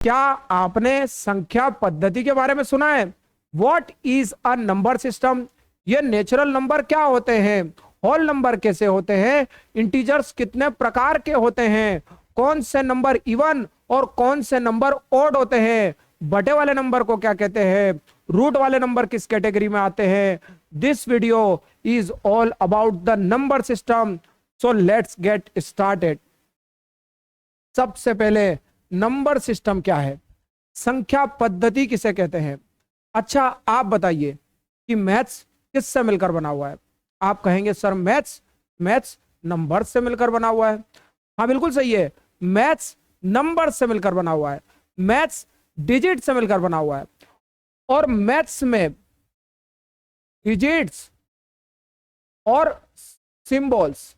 क्या आपने संख्या पद्धति के बारे में सुना है? What is a number system? ये नेचुरल नंबर क्या होते हैं? होल नंबर कैसे होते हैं? इंटीजर्स कितने प्रकार के होते हैं? कौन से नंबर इवन और कौन से नंबर ओड होते हैं? बटे वाले नंबर को क्या कहते हैं? रूट वाले नंबर किस कैटेगरी में आते हैं? This video is all about the number system, so let's get started. सबसे पहले नंबर सिस्टम क्या है? संख्या पद्धति किसे कहते हैं? अच्छा, आप बताइए कि मैथ्स किससे मिलकर बना हुआ है? आप कहेंगे सर मैथ्स मैथ्स नंबर से मिलकर बना हुआ है। हाँ, बिल्कुल सही है। मैथ्स नंबर से मिलकर बना हुआ है, मैथ्स डिजिट से मिलकर बना हुआ है। और मैथ्स में डिजिट्स और सिंबल्स,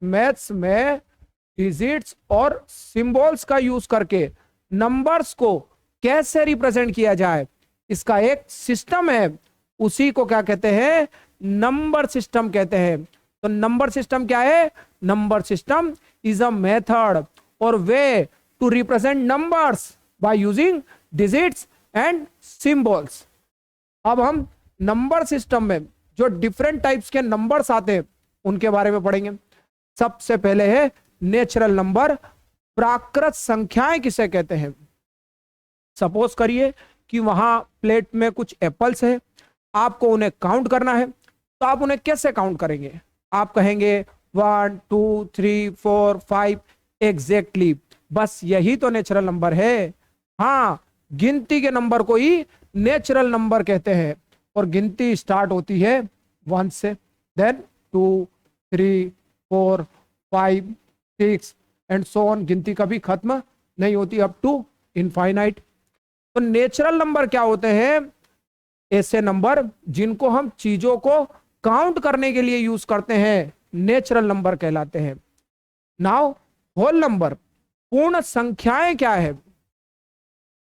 मैथ्स में डिजिट्स और सिंबल्स का यूज करके नंबर्स को कैसे रिप्रेजेंट किया जाए, इसका एक सिस्टम है। उसी को क्या कहते हैं? नंबर सिस्टम कहते हैं। तो नंबर सिस्टम क्या है? Number system is a method और way to represent numbers by using digits and symbols. अब हम नंबर सिस्टम में जो डिफरेंट टाइप्स के नंबर्स आते हैं उनके बारे में पढ़ेंगे। सबसे पहले है नेचुरल नंबर। प्राकृत संख्याएं किसे कहते हैं? सपोज करिए कि वहां प्लेट में कुछ एप्पल्स है, आपको उन्हें काउंट करना है, तो आप उन्हें कैसे काउंट करेंगे? आप कहेंगे 1 2 3 4 5 एग्जैक्टली। बस यही तो नेचुरल नंबर है। हाँ, गिनती के नंबर को ही नेचुरल नंबर कहते हैं और गिनती स्टार्ट होती है 1 से, देन 2 3 4 5 6 एंड सो ऑन। गिनती कभी खत्म नहीं होती, अप टू इनफाइनाइट। तो नेचुरल नंबर क्या होते हैं? ऐसे नंबर जिनको हम चीजों को काउंट करने के लिए यूज करते हैं, नेचुरल नंबर कहलाते हैं। नाउ होल नंबर, पूर्ण संख्याएं क्या है?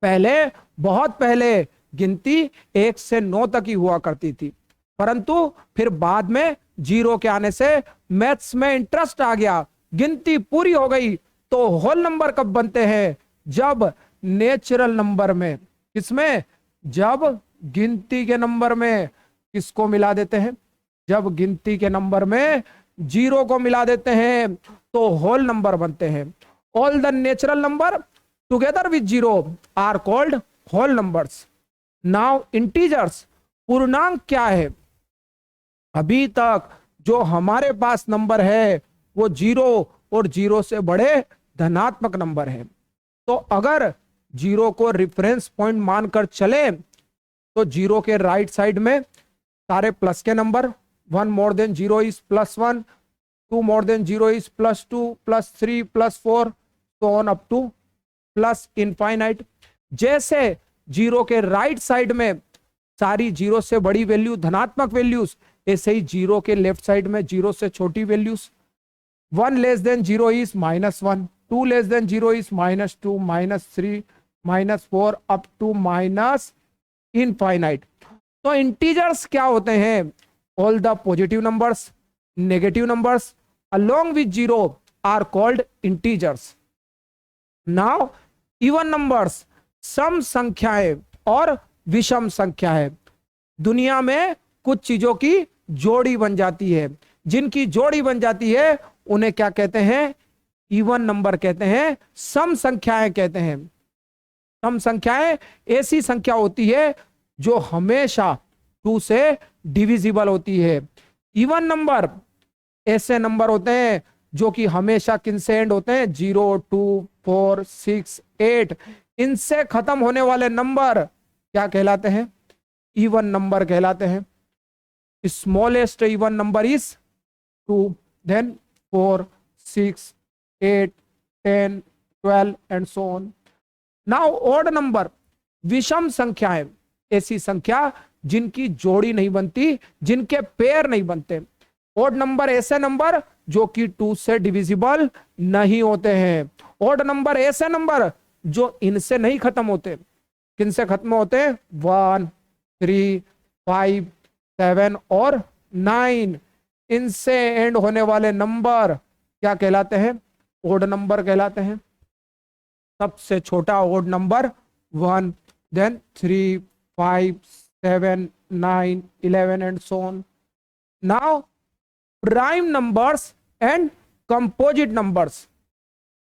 पहले, बहुत पहले गिनती 1 से 9 तक ही हुआ करती थी, परंतु फिर बाद में जीरो के आने से मैथ्स में इंटरेस्ट आ गया, गिनती पूरी हो गई। तो होल नंबर कब बनते हैं? जब नेचुरल नंबर में, किसमें? जब गिनती के नंबर में किसको मिला देते हैं? जब गिनती के नंबर में जीरो को मिला देते हैं तो होल नंबर बनते हैं। All the natural number together with zero are called whole numbers. Now integers, पूर्णांक क्या है? अभी तक जो हमारे पास नंबर है वो जीरो और जीरो से बड़े धनात्मक नंबर है। तो अगर जीरो को रेफरेंस पॉइंट मानकर चले तो जीरो के राइट साइड में सारे प्लस के number, 1 more than zero is +1, 2 more than zero is +2, +3, +4, so on up to plus infinite. जैसे जीरो के राइट साइड में सारी जीरो से बड़ी वैल्यू धनात्मक वैल्यूज, ऐसे ही जीरो के लेफ्ट साइड में जीरो से छोटी values. 1 less than zero is -1, 2 less than zero is -2, -3, -4 up to minus infinite. तो इंटीजर्स क्या होते हैं? All the positive numbers, negative numbers along with zero are called integers. Now even numbers, सम संख्याएं और विषम संख्याएं। दुनिया में कुछ चीजों की जोड़ी बन जाती है, जिनकी जोड़ी बन जाती है उन्हें क्या कहते हैं? इवन नंबर कहते हैं, सम संख्याएं कहते हैं। सम संख्याएं ऐसी संख्या होती है जो हमेशा 2 से डिविजिबल होती है। इवन नंबर ऐसे नंबर होते हैं जो कि हमेशा किन से एंड होते हैं? 0 2 4 6 8। इनसे खत्म होने वाले नंबर क्या कहलाते हैं? इवन नंबर कहलाते हैं। Smallest even number is 2, then 4 6 8 10 12 and so on. Now odd number, विषम संख्याएं, ऐसी संख्या जिनकी जोड़ी नहीं बनती, जिनके पेयर नहीं बनते। ऑड नंबर ऐसे नंबर जो कि 2 से डिविजिबल नहीं होते हैं। ऑड नंबर ऐसे नंबर जो इनसे नहीं खत्म होते। किनसे खत्म होते हैं? 1 3 5 7 और 9। इनसे एंड होने वाले नंबर क्या कहलाते हैं? ऑड नंबर कहलाते हैं। सबसे छोटा odd number 1, then 3, 5, 7, 9, 11 and so on. Now prime numbers and composite numbers.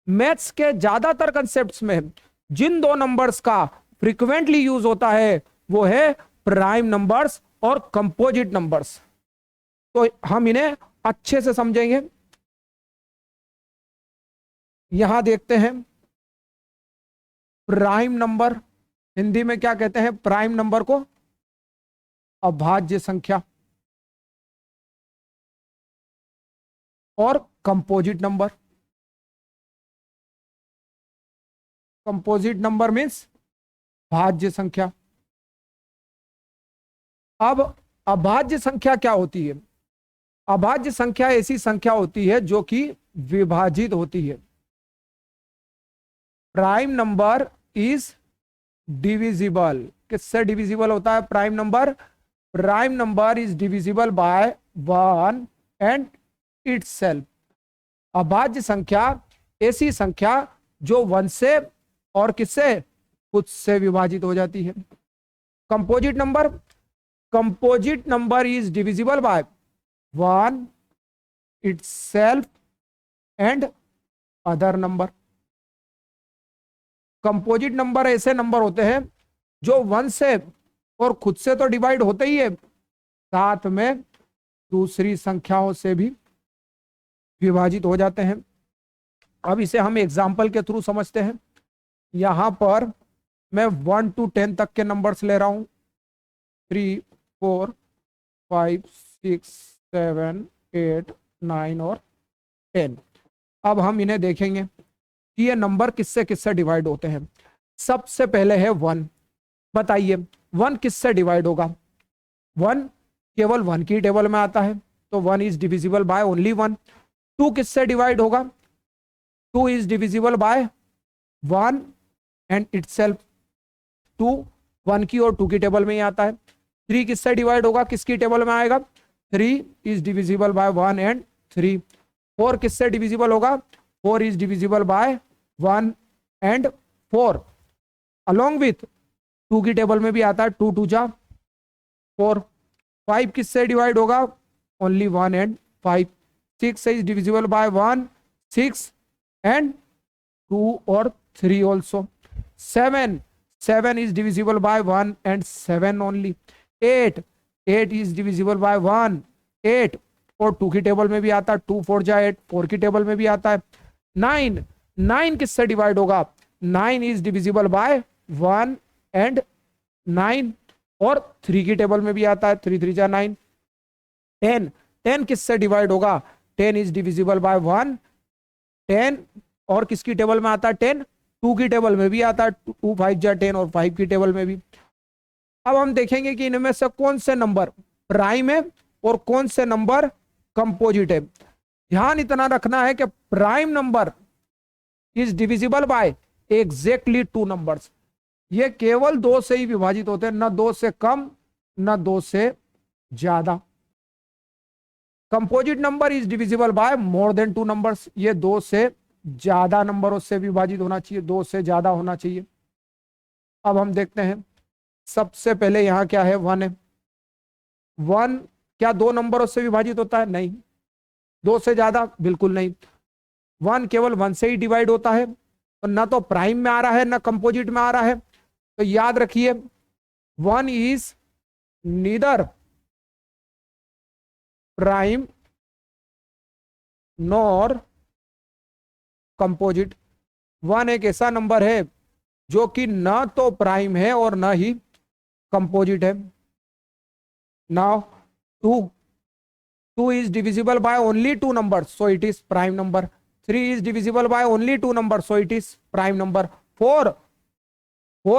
Maths के ज्यादातर कंसेप्ट्स में जिन दो नंबर्स का फ्रीक्वेंटली यूज होता है वो है प्राइम नंबर्स और कंपोजिट नंबर्स. तो हम इन्हें अच्छे से समझेंगे. यहां देखते हैं प्राइम नंबर, हिंदी में क्या कहते हैं? प्राइम नंबर को अभाज्य संख्या. और composite number, composite number means भाज्य संख्या. अब अभाज्य संख्या क्या होती है? अभाज्य संख्या ऐसी संख्या होती है जो कि विभाजित होती है. Prime number is divisible. किससे डिविजिबल होता है prime number? Prime number is divisible by 1 and itself. अभाज्य संख्या ऐसी संख्या जो 1 से और किससे? खुद से विभाजित हो जाती है. Composite number, composite number is divisible by 1 itself and other number. Composite number ऐसे नंबर होते हैं जो 1 से और खुद से तो डिवाइड होते ही है, साथ में दूसरी संख्याओं से भी विभाजित हो जाते हैं. अब इसे हम एग्जाम्पल के थ्रू समझते हैं. यहां पर मैं 1 to 10 तक के नंबर्स ले रहा हूं. 3, 4, 5, 6, 7, 8, 9 और 10. अब हम इन्हें देखेंगे कि ये नंबर किससे किससे डिवाइड होते हैं. सबसे पहले है 1. बताइए 1 किससे डिवाइड होगा? 1 केवल 1 की टेबल में आता है तो 1 इज डिविजिबल बाय ओनली 1. 2 किससे डिवाइड होगा? 2 is divisible by 1 and itself. 2 1 की और 2 की टेबल में ही आता है. 3 किससे डिवाइड होगा? किसकी टेबल में आएगा? 3 इज डिविजिबल बाय 1 एंड 3. 4 किससे डिविजिबल होगा? 4 is divisible by 1 and 4. Along with 2 की टेबल में भी आता है. 2 2 जा 4. 5 किससे डिवाइड होगा? Only 1 and 5. 6 is divisible by 1, 6 and 2 और 3 also. 7 is divisible by 1 and 7 only. 8 is divisible by 1, 8 और 2 की टेबल में भी आता है. 2 4 जा 8, 4 की टेबल में भी आता है. 9 किससे डिवाइड होगा? 9 is divisible by 1 and 9 और 3 की टेबल में भी आता है. 3 3 जा 9. 10 किससे डिवाइड होगा? 10 is divisible by 1, 10 और किसकी टेबल में आता है? 10 2 की टेबल में भी आता है. 2 5 जा 10 और 5 की टेबल में भी. अब हम देखेंगे कि इनमें से कौन से नंबर प्राइम है और कौन से नंबर कंपोजिट है. ध्यान इतना रखना है कि prime number is divisible by exactly 2 numbers. ये केवल 2 से ही विभाजित होते हैं, ना 2 से कम ना 2 से ज्यादा. Composite number is divisible by more than 2 numbers. ये 2 से ज्यादा नंबरों से विभाजित होना चाहिए, 2 से ज्यादा होना चाहिए. अब हम देखते हैं. सबसे पहले यहां क्या है? 1 है. 1 क्या 2 नंबरों से विभाजित होता है? नहीं. 2 से ज्यादा? बिल्कुल नहीं. 1 केवल 1 से ही डिवाइड होता है, और ना तो प्राइम में आ रहा है ना कंपोजिट में आ रहा है. तो याद रखिए 1 is neither prime nor composite. 1 एक ऐसा नंबर है जो कि ना तो प्राइम है और ना ही कंपोजिट है. Now 2 is divisible by only 2 numbers, so it is prime number. 3 is divisible by only 2 numbers, so it is prime number. 4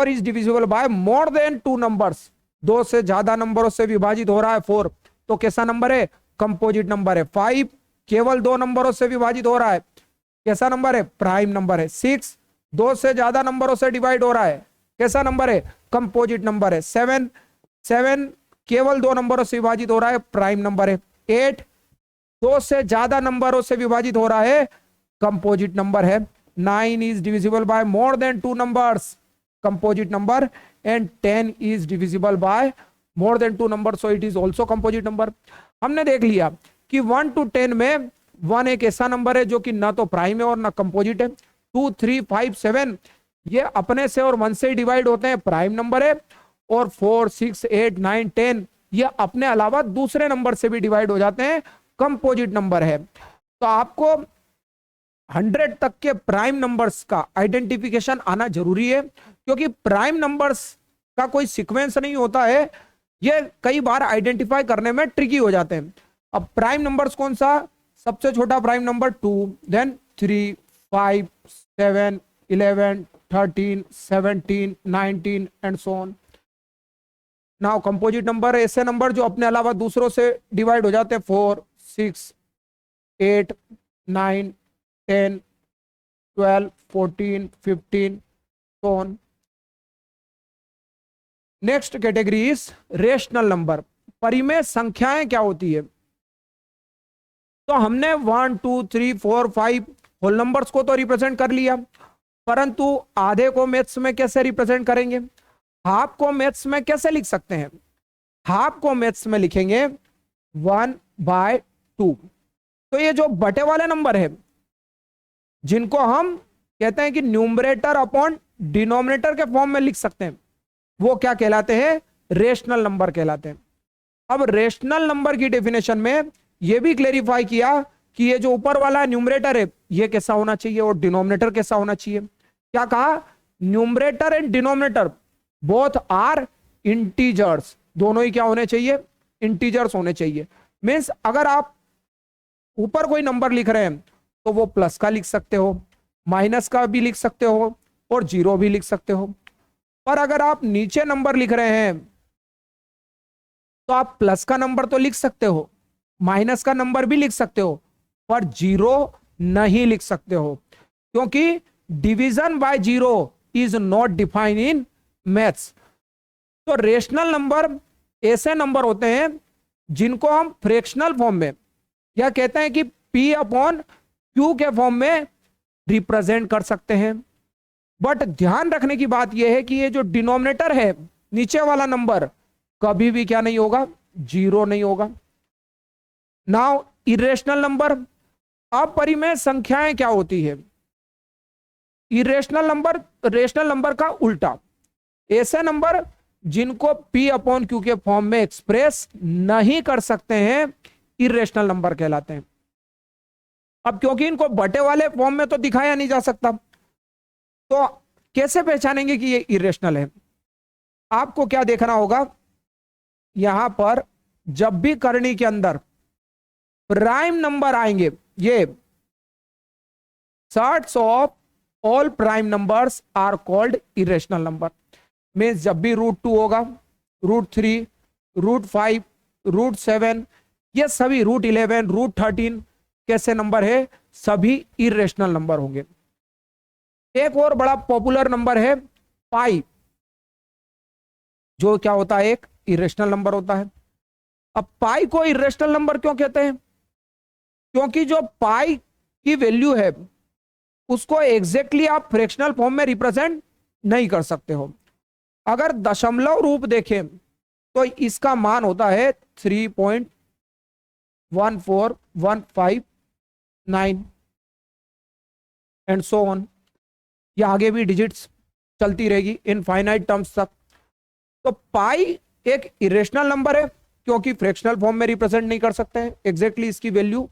is divisible by more than 2 numbers. 2 से ज्यादा नंबरों से विभाजित हो रहा है 4, तो कैसा नंबर है? कंपोजिट नंबर है. 5 केवल 2 नंबरों से विभाजित हो रहा है, कैसा नंबर है? प्राइम नंबर है. 6 2 से ज्यादा नंबरों से डिवाइड हो रहा है, कैसा नंबर है? कंपोजिट नंबर है. 7 केवल 2 नंबरों से विभाजित हो रहा है, प्राइम नंबर है. 8 2 से ज्यादा नंबरों से विभाजित हो रहा है, कंपोजिट नंबर है. 9 is divisible by more than 2 numbers, composite number, and 10 is divisible by more than 2 numbers, so it is also composite number. हमने देख लिया कि 1 to 10 में 1 एक ऐसा नंबर है जो कि ना तो प्राइम है और ना कंपोजिट है। 2, 3, 5, 7 ये अपने से और 1 से डिवाइड होते हैं, प्राइम नंबर है। और 4, 6, 8, 9, 10 ये अपने अलावा दूसरे नंबर से भी डिवाइड हो जाते हैं, कंपोजिट नंबर है। तो आपको 100 तक के प्राइम नंबर्स का आइडेंटिफिकेशन आना जरूरी है, क्योंकि प्राइम नंबर्स का कोई सीक्वेंस नहीं होता है, ये कई बार आइडेंटिफाई करने में ट्रिकी हो जाते हैं। अब प्राइम नंबर्स कौन सा? सबसे छोटा prime number 2, then 3, 5, 7, 11, 13, 17, 19 and so on. Now composite number ऐसे नंबर जो अपने अलावा दूसरों से डिवाइड हो जाते हैं, 4, 6, 8, 9, 10, 12, 14, 15 so on. Next category is rational number. परिमेय संख्याएं क्या होती है? तो हमने 1, 2, 3, 4, 5 होल नंबर्स को तो रिप्रेजेंट कर लिया, परंतु आधे को मैथ्स में कैसे रिप्रेजेंट करेंगे? हाफ को मैथ्स में कैसे लिख सकते हैं? हाफ को मैथ्स में लिखेंगे 1/2। तो ये जो बटे वाले नंबर है, जिनको हम कहते हैं कि न्यूमरेटर अपॉन डिनोमिनेटर के फॉर्म में लिख सकते हैं, वो क्या कहलाते हैं? रेशनल नंबर कहलाते हैं। अब रेशनल नंबर की डेफिनेशन में ये भी क्लेरिफाई किया कि ये जो ऊपर वाला न्यूमरेटर है ये कैसा होना चाहिए और डिनोमिनेटर कैसा होना चाहिए। क्या कहा? Numerator and denominator both are integers. दोनों ही क्या होने चाहिए? इंटीजर्स होने चाहिए। मीन्स अगर आप ऊपर कोई नंबर लिख रहे हैं तो वो प्लस का लिख सकते हो, माइनस का भी लिख सकते हो और जीरो भी लिख सकते हो। पर अगर आप नीचे नंबर लिख रहे हैं तो आप प्लस का नंबर तो लिख सकते हो, माइनस का नंबर भी लिख सकते हो, पर जीरो नहीं लिख सकते हो, क्योंकि division by zero is not defined in maths. तो रेशनल नंबर ऐसे नंबर होते हैं जिनको हम फ्रैक्शनल फॉर्म में या कहते हैं कि P अपॉन Q के फॉर्म में रिप्रेजेंट कर सकते हैं। बट ध्यान रखने की बात यह है कि ये जो डिनोमिनेटर है, नीचे वाला नंबर, कभी भी क्या नहीं होगा? जीरो नहीं होगा। Now irrational number. अपरिमेय संख्याएं क्या होती है? इरेशनल नंबर रेशनल नंबर का उल्टा, ऐसे नंबर जिनको P अपॉन Q के फॉर्म में एक्सप्रेस नहीं कर सकते हैं, इरेशनल नंबर कहलाते हैं। अब क्योंकि इनको बटे वाले फॉर्म में तो दिखाया नहीं जा सकता, तो कैसे पहचानेंगे कि ये इरेशनल है? आपको क्या देखना होगा? यहां पर जब भी करनी के अंदर प्राइम नंबर आएंगे, ये sets of all prime numbers are called irrational number. Means जब भी √2 होगा, √3, √5, √7, ये सभी √11, √13 कैसे नंबर है? सभी इरेशनल नंबर होंगे। एक और बड़ा पॉपुलर नंबर है पाई, जो क्या होता है? एक इरेशनल नंबर होता है। अब पाई को इरेशनल नंबर क्यों कहते हैं? क्योंकि जो पाई की वैल्यू है उसको एग्जैक्टली आप फ्रैक्शनल फॉर्म में रिप्रेजेंट नहीं कर सकते हो। अगर दशमलव रूप देखें तो इसका मान होता है 3.14159 एंड सो ऑन। या आगे भी डिजिट्स चलती रहेगी इनफाइनाइट टर्म्स तक। तो पाई एक इरेशनल नंबर है क्योंकि फ्रैक्शनल फॉर्म में रिप्रेजेंट नहीं कर सकते हैं, एग्जैक्टली इसकी वैल्यू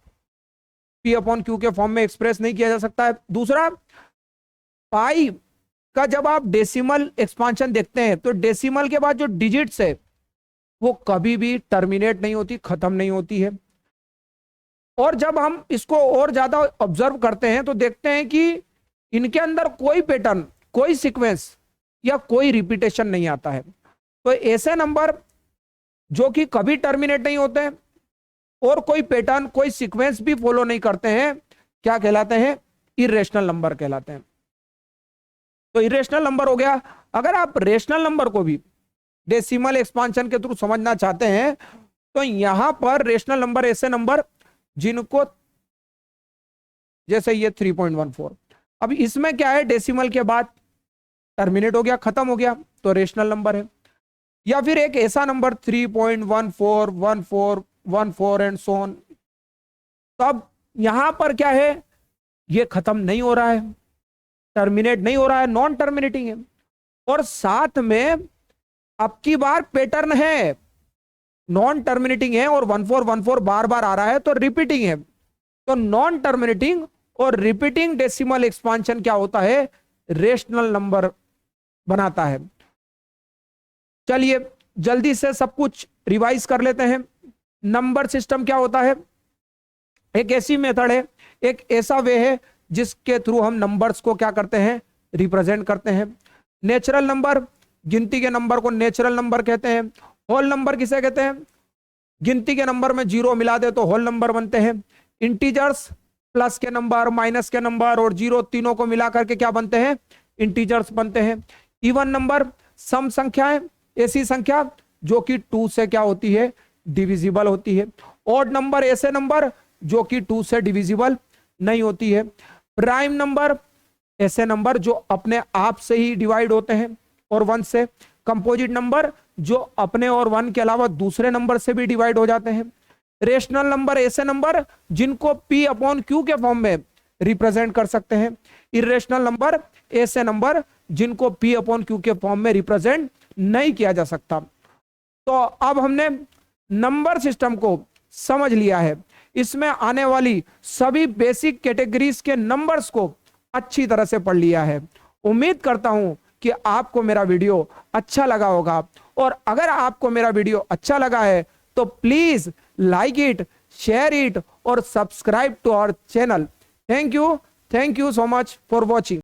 P अपॉन Q के फॉर्म में एक्सप्रेस नहीं किया जा सकता है। दूसरा, पाई का जब आप डेसिमल एक्सपांशन देखते हैं तो डेसिमल के बाद जो डिजिट्स है वो कभी भी टर्मिनेट नहीं होती, खत्म नहीं होती है। और जब हम इसको और ज्यादा ऑब्जर्व करते हैं तो देखते हैं कि इनके अंदर कोई पैटर्न, कोई सीक्वेंस या कोई रिपीटेशन नहीं आता है। तो ऐसे नंबर जो कि कभी टर्मिनेट नहीं होते हैं और कोई पैटर्न, कोई सीक्वेंस भी फॉलो नहीं करते हैं, क्या कहलाते हैं? इरेशनल नंबर कहलाते हैं। तो इरेशनल नंबर हो गया। अगर आप रेशनल नंबर को भी डेसिमल एक्सपांशन के थ्रू समझना चाहते हैं तो यहां पर रेशनल नंबर ऐसे नंबर जिनको, जैसे ये 3.14, अब इसमें क्या है, डेसिमल के बाद टर्मिनेट हो गया, खत्म हो गया, तो रेशनल नंबर है। या फिर एक ऐसा नंबर 3.141414 एंड सो ऑन, तो अब यहां पर क्या है, ये खत्म नहीं हो रहा है, टर्मिनेट नहीं हो रहा है, नॉन टर्मिनेटिंग है। और साथ में अब की बार पैटर्न है, नॉन टर्मिनेटिंग है और 1414 बार बार आ रहा है, तो रिपीटिंग है। तो नॉन टर्मिनेटिंग और रिपीटिंग डेसिमल एक्सपांशन क्या होता है, रेशनल नंबर बनाता है। चलिए जल्दी से सब कुछ रिवाइज कर लेते हैं। नंबर सिस्टम क्या होता है, एक ऐसी मेथड है, एक ऐसा वे है जिसके थ्रू हम नंबर्स को क्या करते हैं, रिप्रेजेंट करते हैं। नेचुरल नंबर, गिनती के नंबर को नेचुरल नंबर कहते हैं। होल नंबर किसे कहते हैं, गिनती के नंबर में जीरो मिला दे तो होल नंबर बनते हैं। इंटीजर्स, प्लस के नंबर, माइनस के नंबर और जीरो, तीनों को मिला करके क्या बनते हैं, इंटीजर्स बनते हैं। इवन नंबर, सम संख्याएं, ऐसी संख्या जो कि 2 से क्या होती है, डिविजिबल होती है। ऑड नंबर, ऐसे नंबर जो कि 2 से डिविजिबल नहीं होती है। प्राइम नंबर, ऐसे नंबर जो अपने आप से ही डिवाइड होते हैं और 1 से। कंपोजिट नंबर, जो अपने और 1 के अलावा दूसरे नंबर से भी डिवाइड हो जाते हैं। रेशनल नंबर, ऐसे नंबर जिनको P अपॉन Q के फॉर्म में रिप्रेजेंट कर सकते हैं। इरेशनल नंबर, ऐसे नंबर जिनको P अपॉन Q के फॉर्म में रिप्रेजेंट नहीं किया जा सकता। तो अब हमने नंबर सिस्टम को समझ लिया है, इसमें आने वाली सभी बेसिक कैटेगरीज के नंबर्स को अच्छी तरह से पढ़ लिया है। उम्मीद करता हूं कि आपको मेरा वीडियो अच्छा लगा होगा, और अगर आपको मेरा वीडियो अच्छा लगा है तो please like it, share it और subscribe to our channel. Thank you so much for watching.